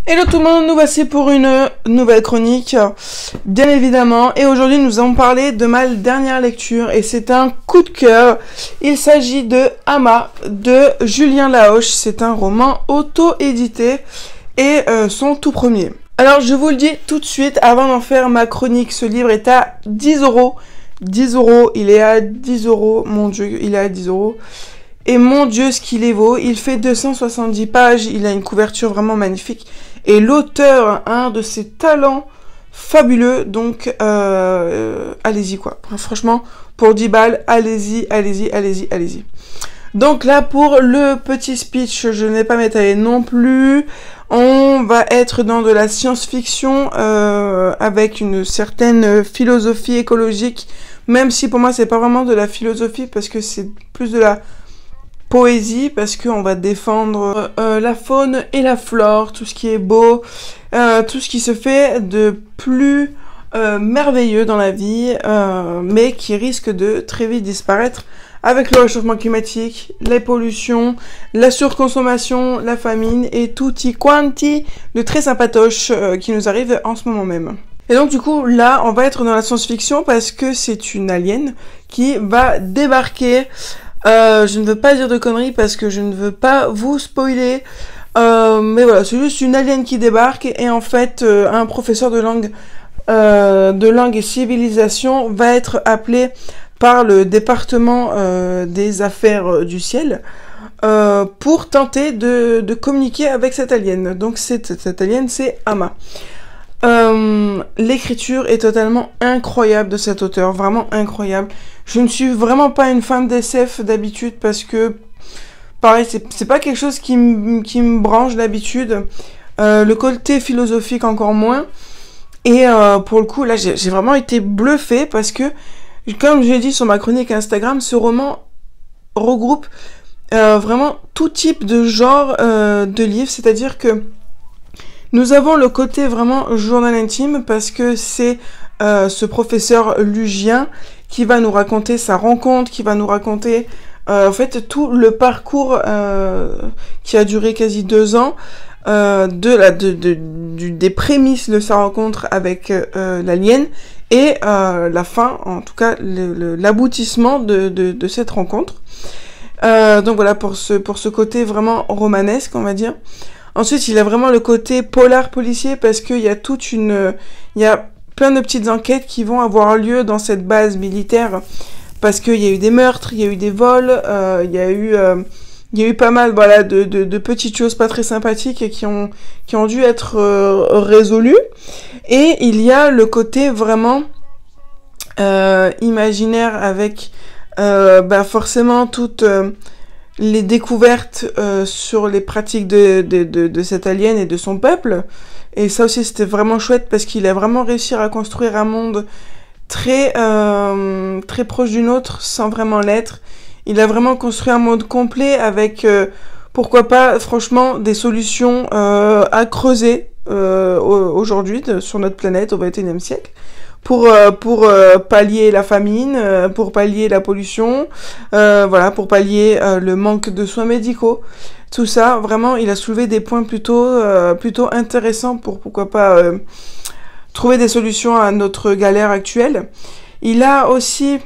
Hello tout le monde, nous voici pour une nouvelle chronique, bien évidemment, et aujourd'hui nous allons parler de ma dernière lecture, et c'est un coup de cœur. Il s'agit de Ama, de Julien Laoche. C'est un roman auto-édité, et son tout premier. Alors je vous le dis tout de suite, avant d'en faire ma chronique, ce livre est à 10 euros. 10 euros, il est à 10 euros, mon dieu, il est à 10 euros. Et mon dieu, ce qu'il est beau, il fait 270 pages, il a une couverture vraiment magnifique. Et l'auteur a un de ses talents fabuleux, donc allez-y quoi. Franchement, pour 10 balles, allez-y, allez-y, allez-y, allez-y. Donc là, pour le petit speech, je n'ai pas m'étaler non plus. On va être dans de la science-fiction avec une certaine philosophie écologique, même si pour moi c'est pas vraiment de la philosophie parce que c'est plus de la poésie, parce qu'on va défendre la faune et la flore, tout ce qui est beau, tout ce qui se fait de plus merveilleux dans la vie, mais qui risque de très vite disparaître avec le réchauffement climatique, les pollutions, la surconsommation, la famine et tutti quanti de très sympatoche qui nous arrive en ce moment même. Et donc du coup là on va être dans la science-fiction parce que c'est une alien qui va débarquer. Je ne veux pas dire de conneries parce que je ne veux pas vous spoiler. Mais voilà, c'est juste une alien qui débarque et en fait, un professeur de langue et civilisation va être appelé par le département des affaires du ciel pour tenter de communiquer avec cette alien. Donc cette alien, c'est Ama. L'écriture est totalement incroyable de cet auteur, vraiment incroyable. Je ne suis vraiment pas une fan d'SF d'habitude parce que, pareil, c'est pas quelque chose qui me branche d'habitude. Le côté philosophique encore moins. Et pour le coup, là, j'ai vraiment été bluffée parce que, comme je l'ai dit sur ma chronique Instagram, ce roman regroupe vraiment tout type de genre de livre, c'est-à-dire que nous avons le côté vraiment journal intime parce que c'est ce professeur lugien qui va nous raconter sa rencontre, qui va nous raconter en fait tout le parcours qui a duré quasi 2 ans, des prémices de sa rencontre avec l'alien et la fin, en tout cas l'aboutissement de cette rencontre. Donc voilà pour ce côté vraiment romanesque, on va dire. Ensuite, il a vraiment le côté polar policier parce qu'il y a il y a plein de petites enquêtes qui vont avoir lieu dans cette base militaire parce qu'il y a eu des meurtres, il y a eu des vols, il y a eu pas mal, voilà, de petites choses pas très sympathiques qui ont dû être résolues. Et il y a le côté vraiment imaginaire avec forcément toutes les découvertes sur les pratiques de cet alien et de son peuple. Et ça aussi c'était vraiment chouette parce qu'il a vraiment réussi à construire un monde très proche du nôtre sans vraiment l'être. Il a vraiment construit un monde complet avec pourquoi pas franchement des solutions à creuser aujourd'hui sur notre planète au XXIe siècle. Pour pallier la famine, pour pallier la pollution, voilà, pour pallier le manque de soins médicaux. Tout ça, vraiment, il a soulevé des points plutôt intéressants pour pourquoi pas trouver des solutions à notre galère actuelle. Il a aussi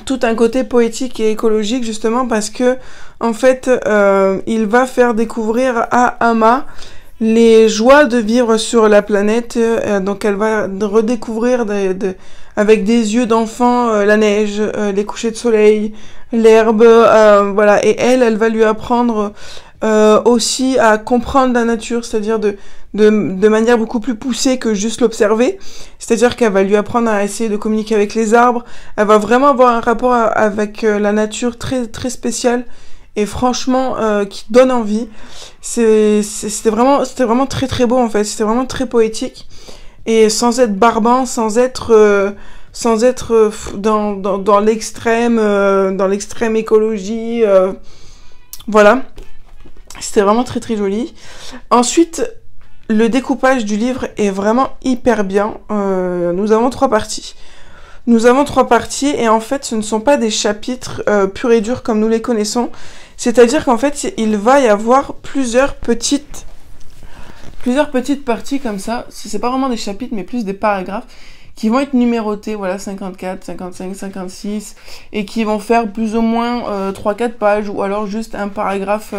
tout un côté poétique et écologique justement parce que en fait, il va faire découvrir à Ama les joies de vivre sur la planète, donc elle va redécouvrir avec des yeux d'enfant la neige, les couchers de soleil, l'herbe, voilà, et elle va lui apprendre aussi à comprendre la nature, c'est-à-dire de manière beaucoup plus poussée que juste l'observer, c'est-à-dire qu'elle va lui apprendre à essayer de communiquer avec les arbres, elle va vraiment avoir un rapport avec la nature très, très spécial, et franchement qui donne envie. C'était vraiment très très beau en fait, c'était vraiment très poétique et sans être barbant, sans être dans l'extrême écologie, voilà, c'était vraiment très très joli. Ensuite, le découpage du livre est vraiment hyper bien. Nous avons 3 parties. Et en fait ce ne sont pas des chapitres purs et durs comme nous les connaissons. C'est-à-dire qu'en fait, il va y avoir plusieurs petites plusieurs petites parties comme ça. C'est pas vraiment des chapitres, mais plus des paragraphes qui vont être numérotés, voilà, 54, 55, 56, et qui vont faire plus ou moins 3-4 pages, ou alors juste un paragraphe.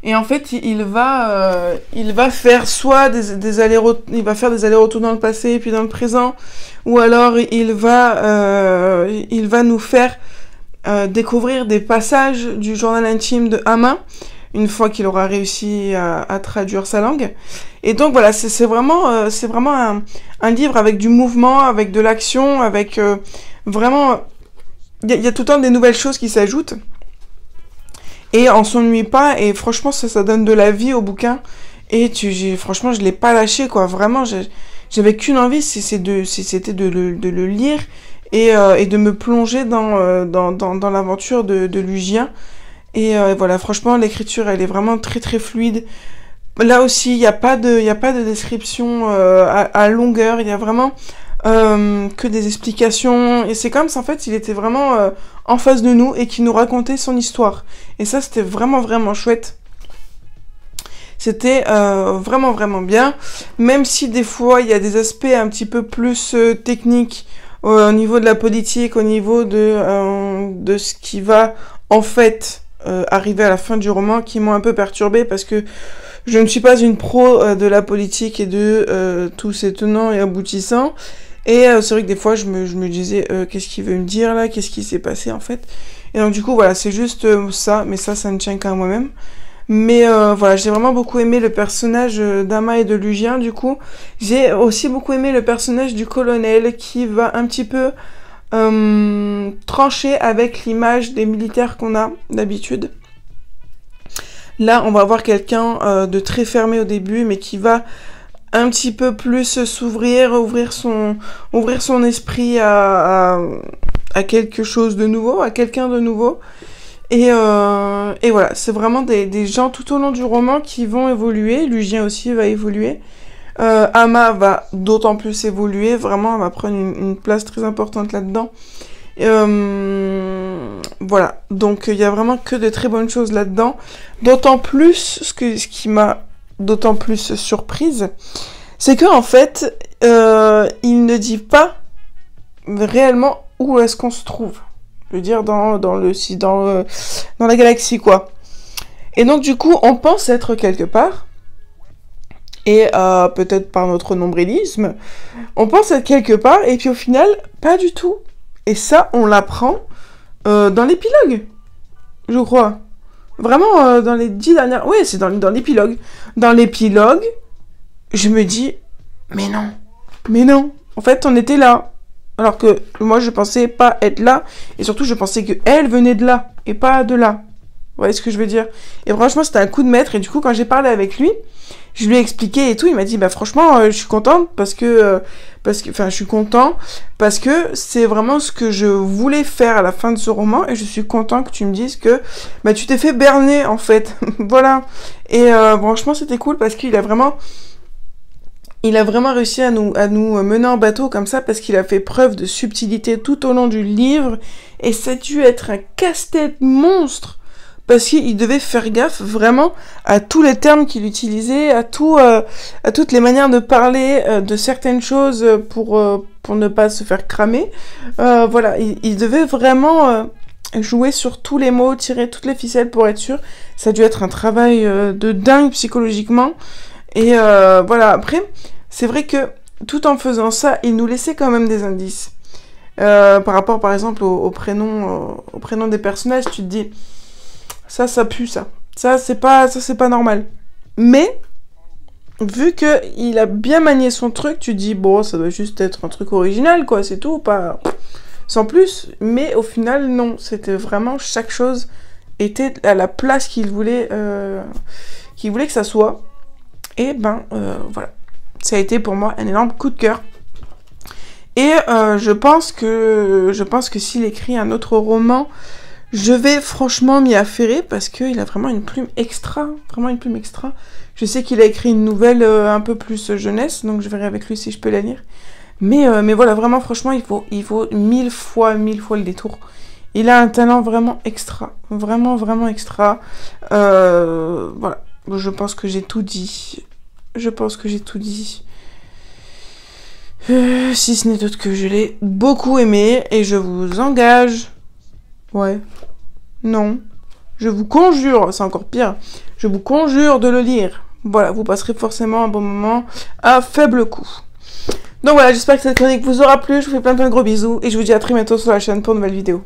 Et en fait, il va faire soit des allers-retours, il va faire des allers-retours dans le passé et puis dans le présent, ou alors il va nous faire découvrir des passages du journal intime de Ama, une fois qu'il aura réussi à traduire sa langue. Et donc voilà, c'est vraiment un livre avec du mouvement, avec de l'action, avec vraiment, il y a tout le temps des nouvelles choses qui s'ajoutent. Et on s'ennuie pas, et franchement, ça donne de la vie au bouquin. Et franchement, je l'ai pas lâché, quoi. Vraiment, j'avais qu'une envie, c'était de le lire et de me plonger dans l'aventure de Lugien. Et voilà, franchement, l'écriture, elle est vraiment très très fluide. Là aussi, il y a pas de description à longueur. Il y a vraiment que des explications, et c'est comme si en fait il était vraiment en face de nous et qui nous racontait son histoire, et ça c'était vraiment vraiment chouette. C'était vraiment vraiment bien, même si des fois il y a des aspects un petit peu plus techniques au niveau de la politique, au niveau de ce qui va en fait arriver à la fin du roman, qui m'ont un peu perturbée, parce que je ne suis pas une pro de la politique et de tous ces tenants et aboutissants. Et c'est vrai que des fois, je me disais, qu'est-ce qu'il veut me dire là? Qu'est-ce qui s'est passé en fait? Et donc du coup, voilà, c'est juste ça, mais ça ne tient qu'à moi-même. Mais voilà, j'ai vraiment beaucoup aimé le personnage d'Ama et de Lugien, du coup. J'ai aussi beaucoup aimé le personnage du colonel, qui va un petit peu trancher avec l'image des militaires qu'on a d'habitude. Là, on va avoir quelqu'un de très fermé au début, mais qui va un petit peu plus s'ouvrir, ouvrir son esprit à quelque chose de nouveau, à quelqu'un de nouveau. Et voilà, c'est vraiment des gens tout au long du roman qui vont évoluer. Lugien aussi va évoluer. Ama va d'autant plus évoluer, vraiment, elle va prendre une place très importante là-dedans. Voilà, donc il y a vraiment que de très bonnes choses là-dedans. D'autant plus, ce qui m'a d'autant plus surprise, c'est que en fait, il ne dit pas réellement où est-ce qu'on se trouve. Je veux dire, dans la galaxie, quoi. Et donc, du coup, on pense être quelque part, et peut-être par notre nombrilisme, on pense être quelque part, et puis au final, pas du tout. Et ça, on l'apprend dans l'épilogue, je crois. Vraiment, dans les 10 dernières... Oui, c'est dans l'épilogue. Dans l'épilogue, je me dis, mais non. En fait, on était là. Alors que moi, je pensais pas être là. Et surtout, je pensais qu'elle venait de là, et pas de là. Vous voyez ce que je veux dire? Et franchement, c'était un coup de maître. Et du coup, quand j'ai parlé avec lui, je lui ai expliqué et tout. Il m'a dit, bah franchement, je suis contente je suis content parce que c'est vraiment ce que je voulais faire à la fin de ce roman, et je suis content que tu me dises que bah tu t'es fait berner en fait. Voilà. Et franchement, c'était cool parce qu'il a vraiment réussi à nous mener en bateau comme ça, parce qu'il a fait preuve de subtilité tout au long du livre, et ça a dû être un casse-tête monstre, parce qu'il devait faire gaffe vraiment à tous les termes qu'il utilisait, à toutes les manières de parler de certaines choses pour ne pas se faire cramer. Voilà, il devait vraiment jouer sur tous les mots, tirer toutes les ficelles pour être sûr. Ça a dû être un travail de dingue psychologiquement. Et voilà, après, c'est vrai que tout en faisant ça, il nous laissait quand même des indices. Par rapport, par exemple, au prénom des personnages, tu te dis... Ça pue, ça. Ça, c'est pas normal. Mais, vu que il a bien manié son truc, tu dis, bon, ça doit juste être un truc original, quoi, c'est tout, pas... sans plus. Mais au final, non. C'était vraiment, chaque chose était à la place qu'il voulait que ça soit. Et voilà. Ça a été pour moi un énorme coup de cœur. Et je pense que s'il écrit un autre roman... Je vais franchement m'y affairer, parce qu'il a vraiment une plume extra. Je sais qu'il a écrit une nouvelle un peu plus jeunesse, donc je verrai avec lui si je peux la lire. Mais voilà, vraiment, franchement, il faut 1000 fois le détour. Il a un talent vraiment extra. Vraiment extra. Voilà. je pense que j'ai tout dit. Je pense que j'ai tout dit. Si ce n'est d'autre que je l'ai beaucoup aimé et je vous engage. Ouais. Non. Je vous conjure, c'est encore pire. Je vous conjure de le lire. Voilà, vous passerez forcément un bon moment à faible coût. Donc voilà, j'espère que cette chronique vous aura plu. Je vous fais plein de gros bisous et je vous dis à très bientôt sur la chaîne pour une nouvelle vidéo.